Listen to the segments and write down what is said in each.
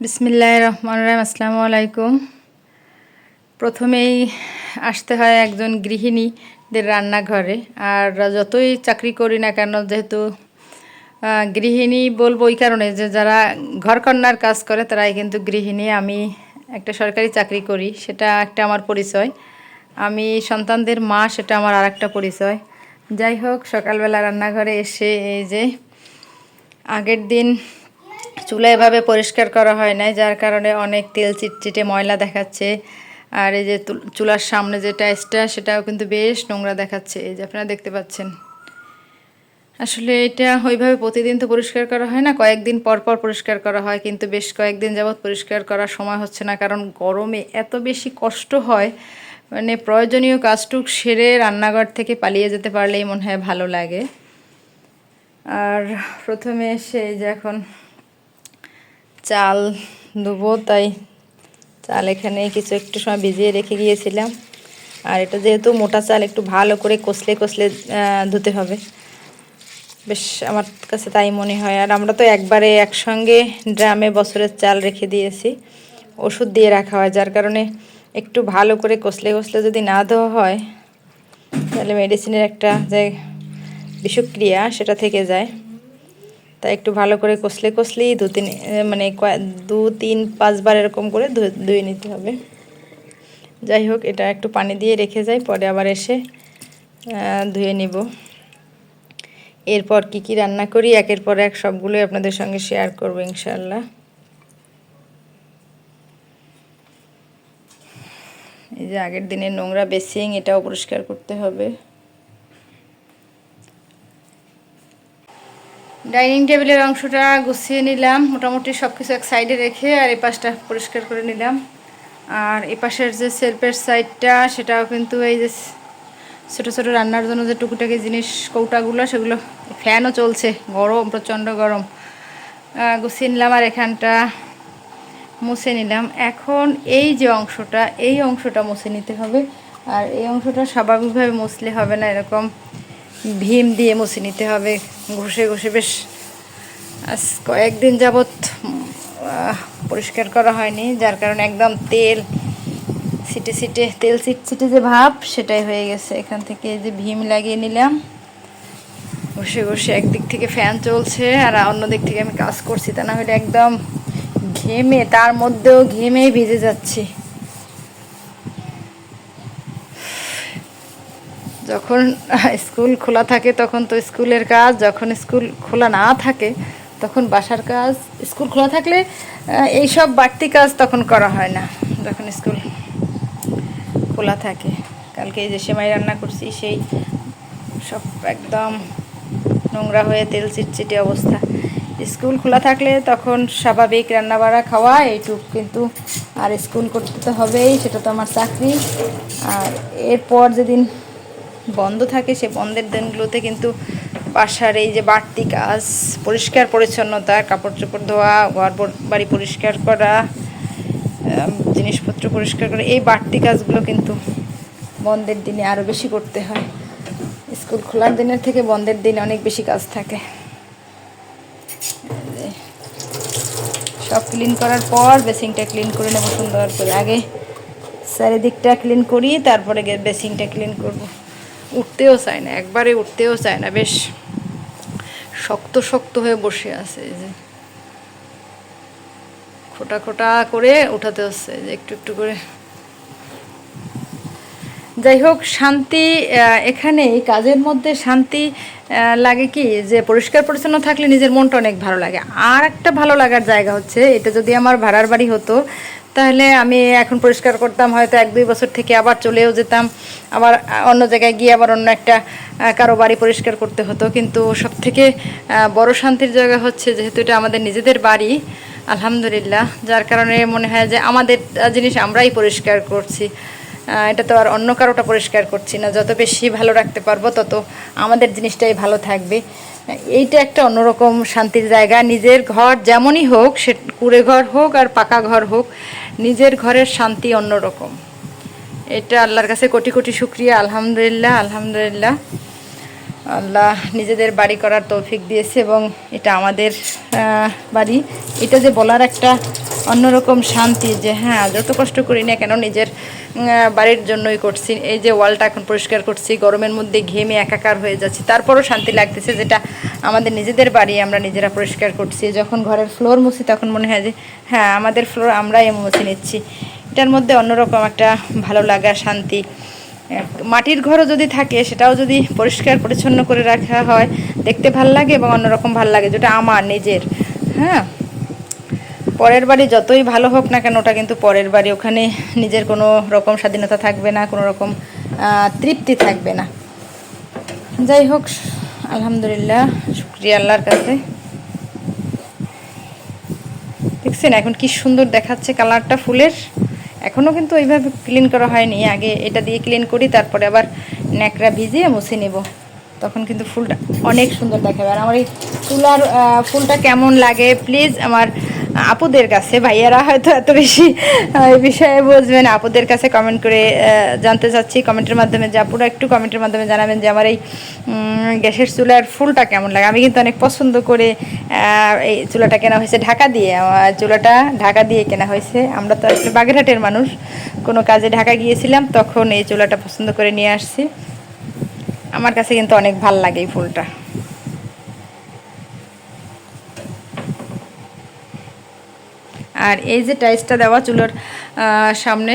বিসমিল্লাহির রহমানির রহিম। আসসালামু আলাইকুম। প্রথমেই আসতে হয় একজন গৃহিণীদের রান্নাঘরে। আর যতই চাকরি করি না কেন, যেহেতু গৃহিণী বলবো ওই কারণে যে যারা ঘরকন্নার কাজ করে তারাই কিন্তু গৃহিণী। আমি একটা সরকারি চাকরি করি, সেটা একটা আমার পরিচয়। আমি সন্তানদের মা, সেটা আমার আরেকটা পরিচয়। যাই হোক, সকালবেলা রান্নাঘরে এসে এই যে আগের দিন চুলা এভাবে পরিষ্কার করা হয় নাই, যার কারণে অনেক তেল চিটচিটে ময়লা দেখাচ্ছে। আর এই যে চুলার সামনে যে টাইলসটা, সেটাও কিন্তু বেশ নোংরা দেখাচ্ছে, এই যে আপনারা দেখতে পাচ্ছেন। আসলে এটা ওইভাবে প্রতিদিন তো পরিষ্কার করা হয় না, কয়েকদিন পর পর পরিষ্কার করা হয়, কিন্তু বেশ কয়েকদিন যাবৎ পরিষ্কার করার সময় হচ্ছে না, কারণ গরমে এত বেশি কষ্ট হয়। মানে প্রয়োজনীয় কাজটুক সেরে রান্নাঘর থেকে পালিয়ে যেতে পারলেই মনে হয় ভালো লাগে। আর প্রথমে এসে এই যে এখন চাল ধুবো, তাই চাল এখানে কিছু একটু সময় ভিজিয়ে রেখে গিয়েছিলাম। আর এটা যেহেতু মোটা চাল, একটু ভালো করে কষলে কষলে ধুতে হবে, বেশ আমার কাছে তাই মনে হয়। আর আমরা তো একবারে একসঙ্গে ড্রামে বছরের চাল রেখে দিয়েছি, ওষুধ দিয়ে রাখা হয়, যার কারণে একটু ভালো করে কষলে কষলে যদি না ধোয়া হয় তাহলে মেডিসিনের একটা যে বিষক্রিয়া সেটা থেকে যায়। তাই একটু ভালো করে কষলে কষলেই মানে 2-3-5 বার এরকম করে ধুয়ে নিতে হবে। যাই হোক, এটা একটু পানি দিয়ে রেখে যাই, পরে আবার এসে ধুয়ে নিব। এরপর কি কি রান্না করি একের পর এক সবগুলোই আপনাদের সঙ্গে শেয়ার করব ইনশাআল্লাহ। এই যে আগের দিনের নোংরা বেসিং, এটাও পরিষ্কার করতে হবে। ডাইনিং টেবিলের অংশটা গুছিয়ে নিলাম মোটামুটি সব কিছু এক সাইডে রেখে, আর এই পাশটা পরিষ্কার করে নিলাম। আর এই পাশের যে সেলফের সাইডটা, সেটাও কিন্তু এই যে ছোটো ছোটো রান্নার জন্য যে টুকিটাকি জিনিস কৌটাগুলো, সেগুলো ফ্যানও চলছে, গরম, প্রচণ্ড গরম, গুছিয়ে নিলাম। আর এখানটা মুছে নিলাম। এখন এই যে অংশটা, এই অংশটা মুছে নিতে হবে। আর এই অংশটা স্বাভাবিকভাবে মুছলে হবে না, এরকম ভীম দিয়ে মুছে নিতে হবে, ঘষে ঘষে। বেশ আজ কয়েকদিন যাবৎ পরিষ্কার করা হয়নি, যার কারণে একদম তেল চিটচিটে যে ভাব, সেটাই হয়ে গেছে। এখান থেকে এই যে ভীম লাগিয়ে নিলাম, ঘষে ঘষে। একদিক থেকে ফ্যান চলছে আর অন্য দিক থেকে আমি কাজ করছি, তা না হলে একদম ঘেমে, তার মধ্যেও ঘেমেই ভিজে যাচ্ছি। যখন স্কুল খোলা থাকে তখন তো স্কুলের কাজ, যখন স্কুল খোলা না থাকে তখন বাসার কাজ। স্কুল খোলা থাকলে এইসব বাড়তি কাজ তখন করা হয় না, যখন স্কুল খোলা থাকে। কালকে এই যে সেমাই রান্না করছি, সেই সব একদম নোংরা হয়ে তেল চিটচিটে অবস্থা। স্কুল খোলা থাকলে তখন স্বাভাবিক রান্না বাড়া খাওয়া এইটুক, কিন্তু আর স্কুল করতে তো হবেই, সেটা তো আমার চাকরি। আর এরপর যেদিন বন্ধ থাকে, সে বন্ধের দিনগুলোতে কিন্তু বাসার এই যে বাড়তি কাজ, পরিষ্কার পরিচ্ছন্নতা, কাপড় চোপড় ধোয়া, ঘর বাড়ি পরিষ্কার করা, জিনিসপত্র পরিষ্কার করা, এই বাড়তি কাজগুলো কিন্তু বন্ধের দিনে আরও বেশি করতে হয়। স্কুল খোলার দিনের থেকে বন্ধের দিনে অনেক বেশি কাজ থাকে। সব ক্লিন করার পর বেসিংটা ক্লিন করে নেব সুন্দর করে। আগে চারিদিকটা ক্লিন করি, তারপরে বেসিংটা ক্লিন করব। উঠতেও চায় না, একবারে উঠতেও চায় না, বেশ শক্ত শক্ত হয়ে বসে আছে। এই যে খোটা খোটা করে উঠাতে হচ্ছে, যে একটু একটু করে। যাই হোক, শান্তি এখানে এই কাজের মধ্যে শান্তি লাগে কি, যে পরিষ্কার পরিচ্ছন্ন থাকলে নিজের মনটা অনেক ভালো লাগে। আর একটা ভালো লাগার জায়গা হচ্ছে, এটা যদি আমার ভাড়ার বাড়ি হতো তাহলে আমি এখন পরিষ্কার করতাম, হয়তো 1-2 বছর থেকে আবার চলেও যেতাম, আবার অন্য জায়গায় গিয়ে আবার অন্য একটা কারো বাড়ি পরিষ্কার করতে হতো। কিন্তু সবথেকে বড় শান্তির জায়গা হচ্ছে, যেহেতু এটা আমাদের নিজেদের বাড়ি আলহামদুলিল্লাহ, যার কারণে মনে হয় যে আমাদের জিনিস আমরাই পরিষ্কার করছি। এটা তো আর অন্য কারোটা পরিষ্কার করছি না। যত বেশি ভালো রাখতে পারবো তত আমাদের জিনিসটাই ভালো থাকবে। এইটা একটা অন্যরকম শান্তির জায়গা। নিজের ঘর যেমনই হোক, সে কুঁড়ে ঘর হোক আর পাকা ঘর হোক, নিজের ঘরের শান্তি অন্যরকম। এটা আল্লাহর কাছে কোটি কোটি শুকরিয়া। আলহামদুলিল্লাহ, আলহামদুলিল্লাহ। আল্লাহ নিজেদের বাড়ি করার তৌফিক দিয়েছে, এবং এটা আমাদের বাড়ি। এটা যে বলার একটা অন্যরকম শান্তি, যে হ্যাঁ যত কষ্ট করি না কেন নিজের বাড়ির জন্যই করছি। এই যে ওয়ালটা এখন পরিষ্কার করছি, গরমের মধ্যে ঘেমে একাকার হয়ে যাচ্ছে, তারপরও শান্তি লাগতেছে, যেটা আমাদের নিজেদের বাড়ি আমরা নিজেরা পরিষ্কার করছি। যখন ঘরের ফ্লোর মুছি তখন মনে হয় যে হ্যাঁ আমাদের ফ্লোর আমরাই মুছে নিচ্ছি। এটার মধ্যে অন্যরকম একটা ভালো লাগা, শান্তি। মাটির ঘরও যদি থাকে সেটাও যদি পরিষ্কার পরিচ্ছন্ন করে রাখা হয় দেখতে ভাল লাগে এবং অন্যরকম ভাল লাগে, যেটা আমার নিজের। হ্যাঁ, পরের বাড়ি যতই ভালো হোক না কেন ওটা কিন্তু পরের বাড়ি, ওখানে নিজের কোনো রকম স্বাধীনতা থাকবে না, কোনো রকম তৃপ্তি থাকবে না। যাই হোক, আলহামদুলিল্লাহ, শুকরিয়া আল্লাহর কাছে। দেখছেন এখন কি সুন্দর দেখাচ্ছে কালারটা ফুলের। এখনও কিন্তু ওইভাবে ক্লিন করা হয়নি, আগে এটা দিয়ে ক্লিন করি, তারপরে আবার ন্যাকড়া ভিজিয়ে মুছে নেব, তখন কিন্তু ফুলটা অনেক সুন্দর দেখাবে। আর আমার এই তুলার ফুলটা কেমন লাগে প্লিজ আমার আপুদের কাছে, ভাইয়ারা হয়তো এত বেশি এই বিষয়ে বুঝবেন, আপুদের কাছে কমেন্ট করে জানতে চাচ্ছি কমেন্টের মাধ্যমে, যে আপুরা একটু কমেন্টের মাধ্যমে জানাবেন যে আমার এই গ্যাসের চুলার ফুলটা কেমন লাগে। আমি কিন্তু অনেক পছন্দ করে এই চুলাটা কেনা হয়েছে ঢাকা দিয়ে, আমার চুলাটা ঢাকা দিয়ে কেনা হয়েছে। আমরা তো আসলে বাগেরহাটের মানুষ, কোনো কাজে ঢাকা গিয়েছিলাম তখন এই চুলাটা পছন্দ করে নিয়ে আসছি। আমার কাছে কিন্তু অনেক ভাল লাগে এই ফুলটা। আর এই যে টাইলসটা দেওয়া চুলার সামনে,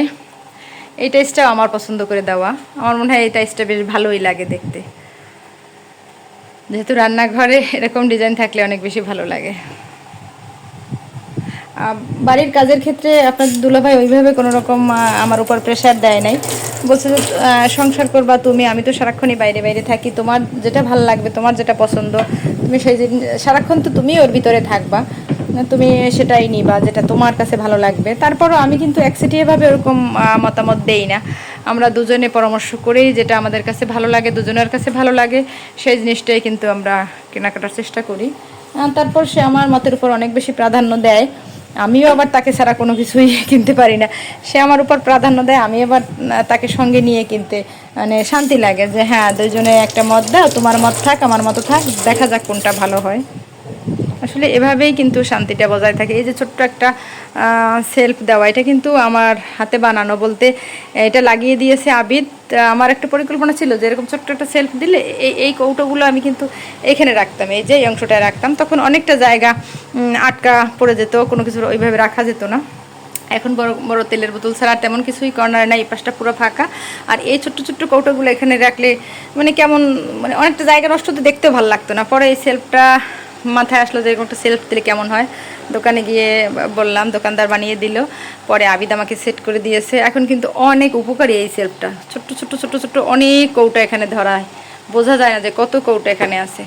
এই টাইলসটাও আমার পছন্দ করে দেওয়া। আমার মনে হয় এই টাইলসটা বেশ ভালোই লাগে দেখতে, যেহেতু রান্নাঘরে এরকম ডিজাইন থাকলে অনেক বেশি ভালো লাগে। বাড়ির কাজের ক্ষেত্রে আপনার দুলাভাই ওইভাবে কোনো রকম আমার উপর প্রেশার দেয় নাই, বলছে যে সংসার করবা তুমি, আমি তো সারাক্ষণই বাইরে বাইরে থাকি, তোমার যেটা ভালো লাগবে, তোমার যেটা পছন্দ, তুমি সেই সারাক্ষণ তো তুমি ওর ভিতরে থাকবা, তুমি সেটাই নিবা যেটা তোমার কাছে ভালো লাগবে। তারপরও আমি কিন্তু একচেটিয়াভাবে ওরকম মতামত দেই না, আমরা দুজনে পরামর্শ করেই যেটা আমাদের কাছে ভালো লাগে, দুজনের কাছে ভালো লাগে, সেই জিনিসটাই কিন্তু আমরা কেনাকাটার চেষ্টা করি। তারপর সে আমার মতের উপর অনেক বেশি প্রাধান্য দেয়, আমিও আবার তাকে ছাড়া কোনো কিছুই কিনতে পারি না, সে আমার উপর প্রাধান্য দেয়, আমি আবার তাকে সঙ্গে নিয়ে কিনতে মানে শান্তি লাগে, যে হ্যাঁ দুইজনে একটা মত দাও, তোমার মত থাক আমার মতো থাক, দেখা যাক কোনটা ভালো হয়। আসলে এভাবেই কিন্তু শান্তিটা বজায় থাকে। এই যে ছোট্ট একটা সেলফ দেওয়া, এটা কিন্তু আমার হাতে বানানো, বলতে এটা লাগিয়ে দিয়েছে আবিদ। আমার একটা পরিকল্পনা ছিল যে এরকম ছোট্ট একটা সেলফ দিলে এই কৌটোগুলো আমি কিন্তু এইখানে রাখতাম, এই যে এই অংশটায় রাখতাম, তখন অনেকটা জায়গা আটকা পড়ে যেত, কোনো কিছু ওইভাবে রাখা যেত না। এখন বড় বড় তেলের বোতল ছাড়া তেমন কিছুই কর্নার নাই, এই পাশটা পুরো ফাঁকা। আর এই ছোট্ট ছোট্ট কৌটোগুলো এখানে রাখলে মানে কেমন, মানে অনেকটা জায়গা নষ্ট তো, দেখতেও ভালো লাগতো না। পরে এই সেলফটা মাথায় আসলো যে এরকম একটা সেলফ দিলে কেমন হয়, দোকানে গিয়ে বললাম, দোকানদার বানিয়ে দিল, পরে আবিদ আমাকে সেট করে দিয়েছে। এখন কিন্তু অনেক উপকারী এই সেলফটা, ছোট্ট ছোট্ট ছোট্ট ছোট্ট অনেক কৌটা এখানে ধরা হয়, বোঝা যায় না যে কত কৌটা এখানে আছে।